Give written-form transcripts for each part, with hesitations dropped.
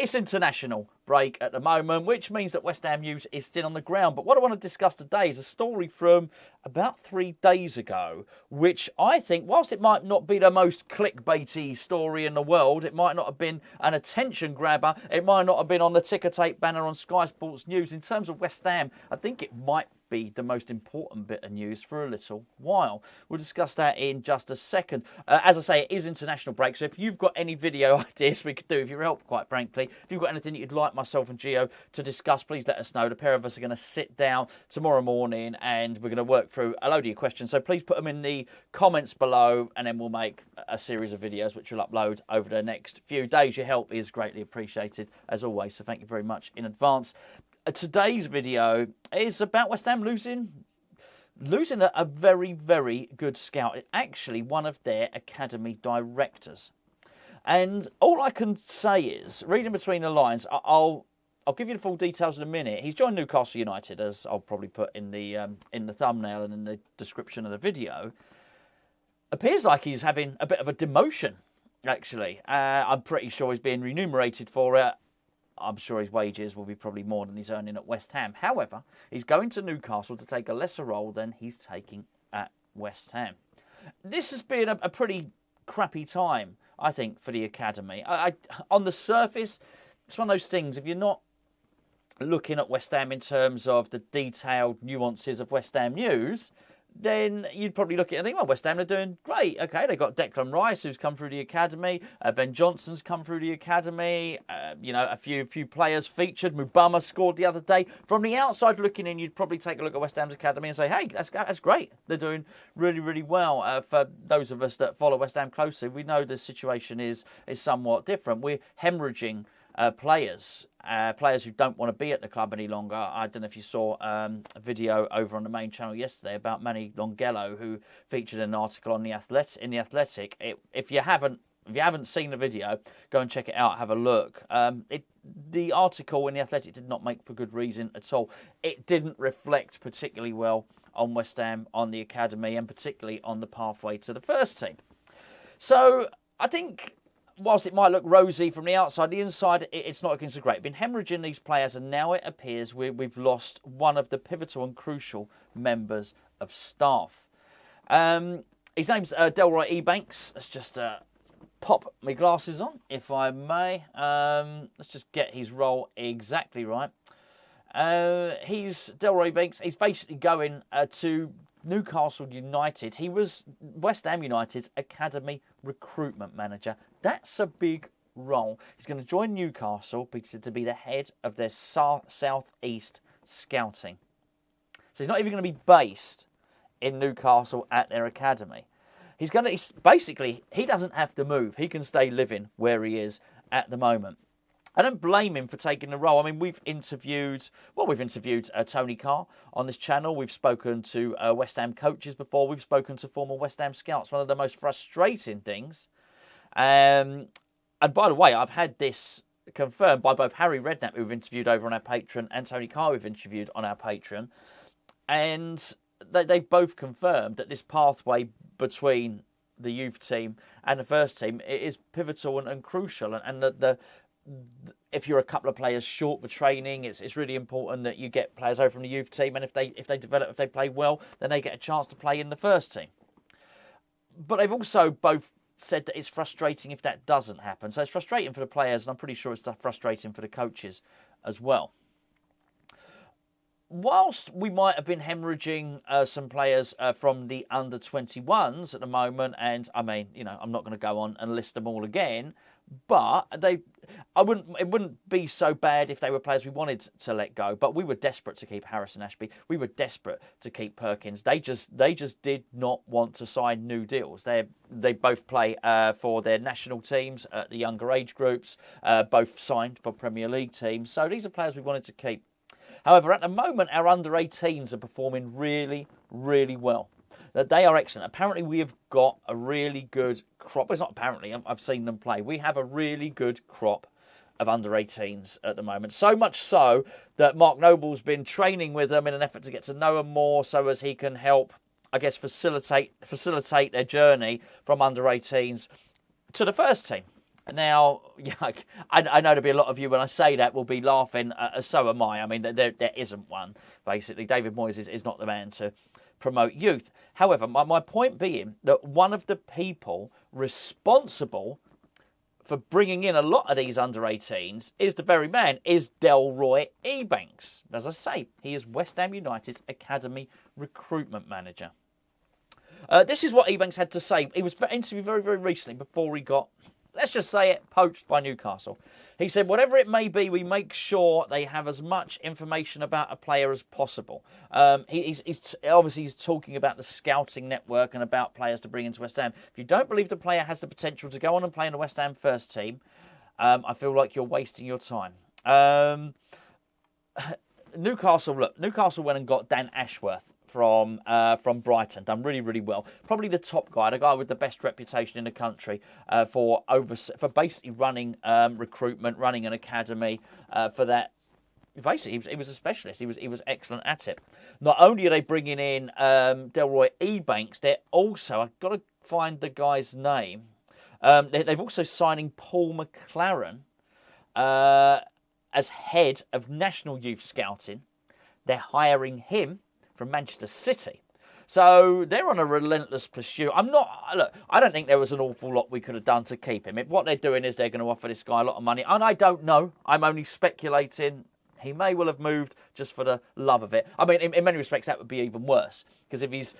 It's international break at the moment, which means that West Ham news is still on the ground. But what I want to discuss today is a story from about 3 days ago, which I think, whilst it might not be the most clickbaity story in the world, it might not have been an attention grabber, it might not have been on the ticker tape banner on Sky Sports News. In terms of West Ham, I think it might be the most important bit of news for a little while. We'll discuss that in just a second. As I say, it is international break, so if you've got any video ideas we could do with your help, quite frankly, if you've got anything you'd like myself and Gio to discuss, please let us know. The pair of us are going to sit down tomorrow morning and we're going to work through a load of your questions, so please put them in the comments below and then we'll make a series of videos which we'll upload over the next few days. Your help is greatly appreciated as always, so thank you very much in advance. Today's video is about West Ham losing a very, very good scout. Actually, one of their academy directors. And all I can say is, reading between the lines, I'll give you the full details in a minute. He's joined Newcastle United, as I'll probably put in the thumbnail and in the description of the video. Appears like he's having a bit of a demotion, actually. I'm pretty sure he's being remunerated for it. I'm sure his wages will be probably more than he's earning at West Ham. However, he's going to Newcastle to take a lesser role than he's taking at West Ham. This has been a pretty crappy time, I think, for the academy. On the surface, it's one of those things, if you're not looking at West Ham in terms of the detailed nuances of West Ham news, then you'd probably look at it and think, well, West Ham are doing great. Okay, they've got Declan Rice, who's come through the academy. Ben Johnson's come through the academy. A few players featured. Mubama scored the other day. From the outside looking in, you'd probably take a look at West Ham's academy and say, hey, that's great. They're doing really, really well. For those of us that follow West Ham closely, we know the situation is somewhat different. We're hemorrhaging players who don't want to be at the club any longer. I don't know if you saw a video over on the main channel yesterday about Manny Longello, who featured an article on the Athletic. If you haven't seen the video, go and check it out. Have a look. The article in the Athletic did not make for good reason at all. It didn't reflect particularly well on West Ham, on the academy, and particularly on the pathway to the first team. So I think, whilst it might look rosy from the outside, the inside, it's not looking so great. Been hemorrhaging these players, and now it appears we've lost one of the pivotal and crucial members of staff. His name's Delroy Ebanks. Let's just pop my glasses on, if I may. Let's just get his role exactly right. He's Delroy Ebanks. He's basically going to Newcastle United. He was West Ham United's academy recruitment manager. That's a big role. He's going to join Newcastle to be the head of their southeast scouting. So he's not even going to be based in Newcastle at their academy. He doesn't have to move. He can stay living where he is at the moment. I don't blame him for taking the role. I mean, we've interviewed Tony Carr on this channel. We've spoken to West Ham coaches before. We've spoken to former West Ham scouts. One of the most frustrating things, and by the way, I've had this confirmed by both Harry Redknapp, who we've interviewed over on our Patreon, and Tony Carr, who we've interviewed on our Patreon, and they've both confirmed that this pathway between the youth team and the first team is pivotal and crucial, and if you're a couple of players short for training, it's really important that you get players over from the youth team, and if they play well, then they get a chance to play in the first team. But they've also both said that it's frustrating if that doesn't happen. So it's frustrating for the players, and I'm pretty sure it's frustrating for the coaches as well. Whilst we might have been hemorrhaging some players from the under-21s at the moment, and I mean, I'm not going to go on and list them all again, but it wouldn't be so bad if they were players we wanted to let go. But we were desperate to keep Harris and Ashby. We were desperate to keep Perkins. They just did not want to sign new deals. They both play for their national teams at the younger age groups. Both signed for Premier League teams. So these are players we wanted to keep. However, at the moment, our under-18s are performing really, really well. They are excellent. Apparently, we have got a really good crop. Well, it's not apparently. I've seen them play. We have a really good crop of under-18s at the moment. So much so that Mark Noble's been training with them in an effort to get to know them more, so as he can help, I guess, facilitate their journey from under-18s to the first team. Now, yeah, I know there'll be a lot of you when I say that will be laughing. So am I. I mean, there isn't one. Basically, David Moyes is not the man to promote youth. However, my point being that one of the people responsible for bringing in a lot of these under-18s is the very man, is Delroy Ebanks. As I say, he is West Ham United's academy recruitment manager. This is what Ebanks had to say. He was interviewed very, very recently before he got, let's just say it, poached by Newcastle. He said, whatever it may be, we make sure they have as much information about a player as possible. He's talking about the scouting network and about players to bring into West Ham. If you don't believe the player has the potential to go on and play in the West Ham first team, I feel like you're wasting your time. Newcastle went and got Dan Ashworth from Brighton, done really, really well. Probably the top guy, the guy with the best reputation in the country for basically running recruitment, running an academy for that. Basically, he was a specialist. He was excellent at it. Not only are they bringing in Delroy Ebanks, they're also, I've got to find the guy's name. They've also signing Paul McLaren as head of national youth scouting. They're hiring him from Manchester City. So they're on a relentless pursuit. I don't think there was an awful lot we could have done to keep him. If what they're doing is they're going to offer this guy a lot of money, and I don't know, I'm only speculating, he may well have moved just for the love of it. I mean, in many respects, that would be even worse, because if he's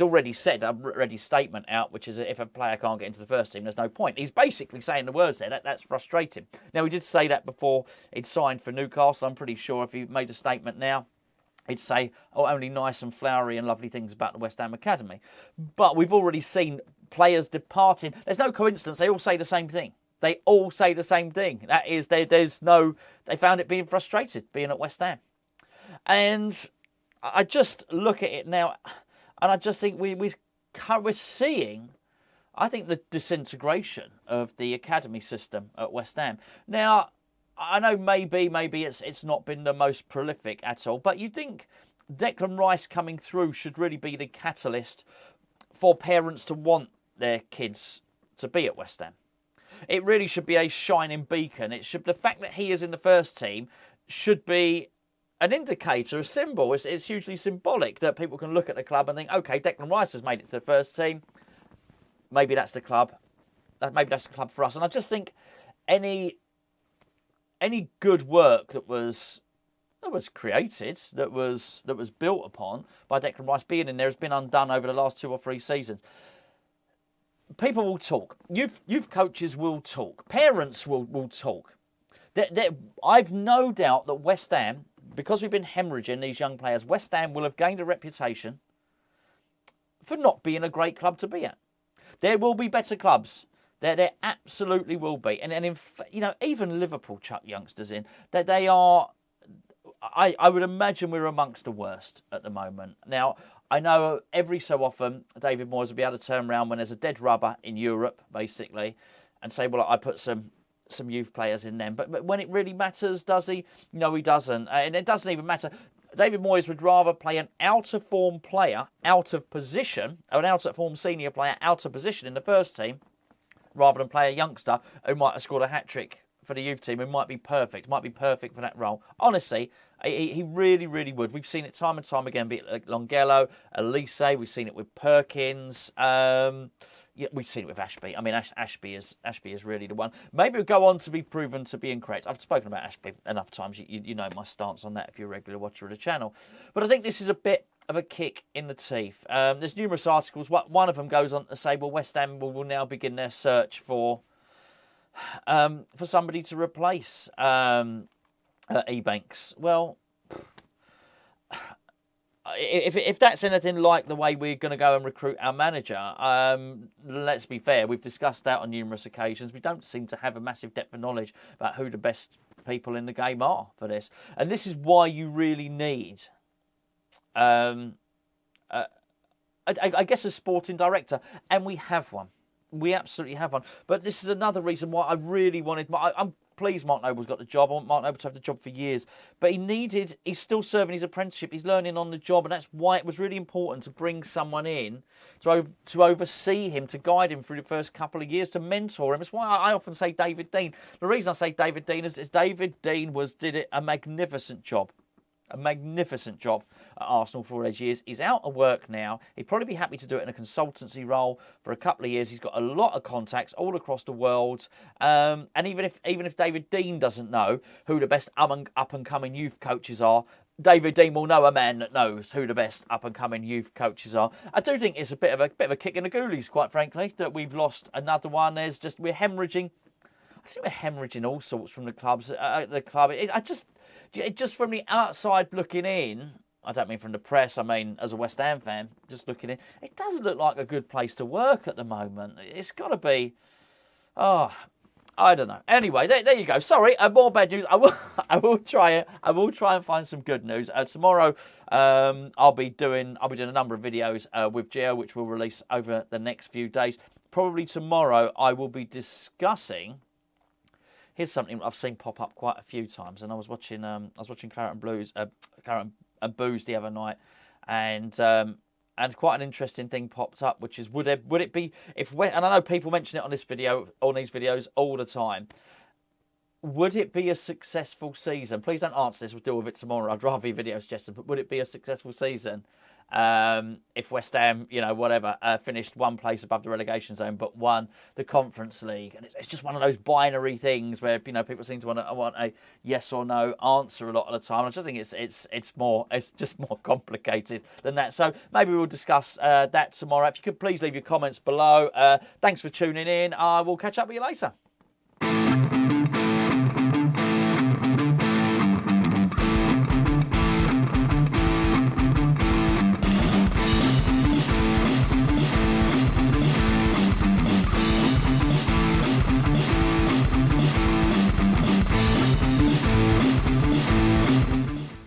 already said a ready statement out, which is if a player can't get into the first team, there's no point. He's basically saying the words there. That's frustrating. Now, he did say that before he'd signed for Newcastle. I'm pretty sure if he made a statement now, he'd say, only nice and flowery and lovely things about the West Ham Academy. But we've already seen players departing. There's no coincidence. They all say the same thing. They all say the same thing. That is, they found it being frustrated being at West Ham. And I just look at it now, and I just think we're seeing, I think, the disintegration of the academy system at West Ham. Now, I know maybe it's not been the most prolific at all, but you think Declan Rice coming through should really be the catalyst for parents to want their kids to be at West Ham. It really should be a shining beacon. The fact that he is in the first team should be an indicator, a symbol. It's hugely symbolic that people can look at the club and think, okay, Declan Rice has made it to the first team. Maybe that's the club. Maybe that's the club for us. And I just think any good work that was created, that was built upon by Declan Rice being in there has been undone over the last 2 or 3 seasons. People will talk. Youth coaches will talk. Parents will talk. I've no doubt that West Ham, because we've been hemorrhaging these young players, West Ham will have gained a reputation for not being a great club to be at. There will be better clubs. There absolutely will be. And even Liverpool chuck youngsters in. That they are, I would imagine we're amongst the worst at the moment. Now, I know every so often David Moyes will be able to turn around when there's a dead rubber in Europe, basically, and say, well, I put some youth players in them. But when it really matters, does he? No, he doesn't. And it doesn't even matter. David Moyes would rather play an out-of-form player out of position, or an out-of-form senior player out of position in the first team, rather than play a youngster who might have scored a hat-trick for the youth team, who might be perfect for that role. Honestly, he really, really would. We've seen it time and time again, be it like Longello, Elise, we've seen it with Perkins, we've seen it with Ashby. I mean, Ashby is really the one. Maybe it'll go on to be proven to be incorrect. I've spoken about Ashby enough times. You know my stance on that if you're a regular watcher of the channel. But I think this is a bit of a kick in the teeth. There's numerous articles. One of them goes on to say, well, West Ham will now begin their search for somebody to replace Ebanks. Well, if that's anything like the way we're going to go and recruit our manager, let's be fair, we've discussed that on numerous occasions. We don't seem to have a massive depth of knowledge about who the best people in the game are for this. And this is why you really need, I guess, a sporting director. And we have one. We absolutely have one. But this is another reason why I really wanted... pleased Mark Noble's got the job. I want Mark Noble to have the job for years. But he's still serving his apprenticeship. He's learning on the job. And that's why it was really important to bring someone in to oversee him, to guide him through the first couple of years, to mentor him. That's why I often say David Dean. The reason I say David Dean is David Dean did a magnificent job. A magnificent job at Arsenal for all those years. He's out of work now. He'd probably be happy to do it in a consultancy role for a couple of years. He's got a lot of contacts all across the world. And even if David Dean doesn't know who the best up-and-coming youth coaches are, David Dean will know a man that knows who the best up-and-coming youth coaches are. I do think it's a bit of a kick in the goalies, quite frankly, that we've lost another one. We're hemorrhaging. I think we're hemorrhaging all sorts from the clubs. Just from the outside looking in, I don't mean from the press, I mean as a West Ham fan, just looking in, it doesn't look like a good place to work at the moment. It's got to be, I don't know. Anyway, there you go. Sorry, more bad news. I will try it. I will try and find some good news. Tomorrow, I'll be doing a number of videos with Gio, which we'll release over the next few days. Probably tomorrow, I will be discussing. Here's something I've seen pop up quite a few times, and I was watching Claret and Booze the other night, and quite an interesting thing popped up, which is would it be and I know people mention it on these videos all the time. Would it be a successful season? Please don't answer this. We'll deal with it tomorrow. I'd rather be video suggested, but would it be a successful season if West Ham, finished one place above the relegation zone, but won the Conference League? And it's just one of those binary things where people seem to want a yes or no answer a lot of the time. I just think it's just more complicated than that. So maybe we'll discuss that tomorrow. If you could please leave your comments below. Thanks for tuning in. I will catch up with you later.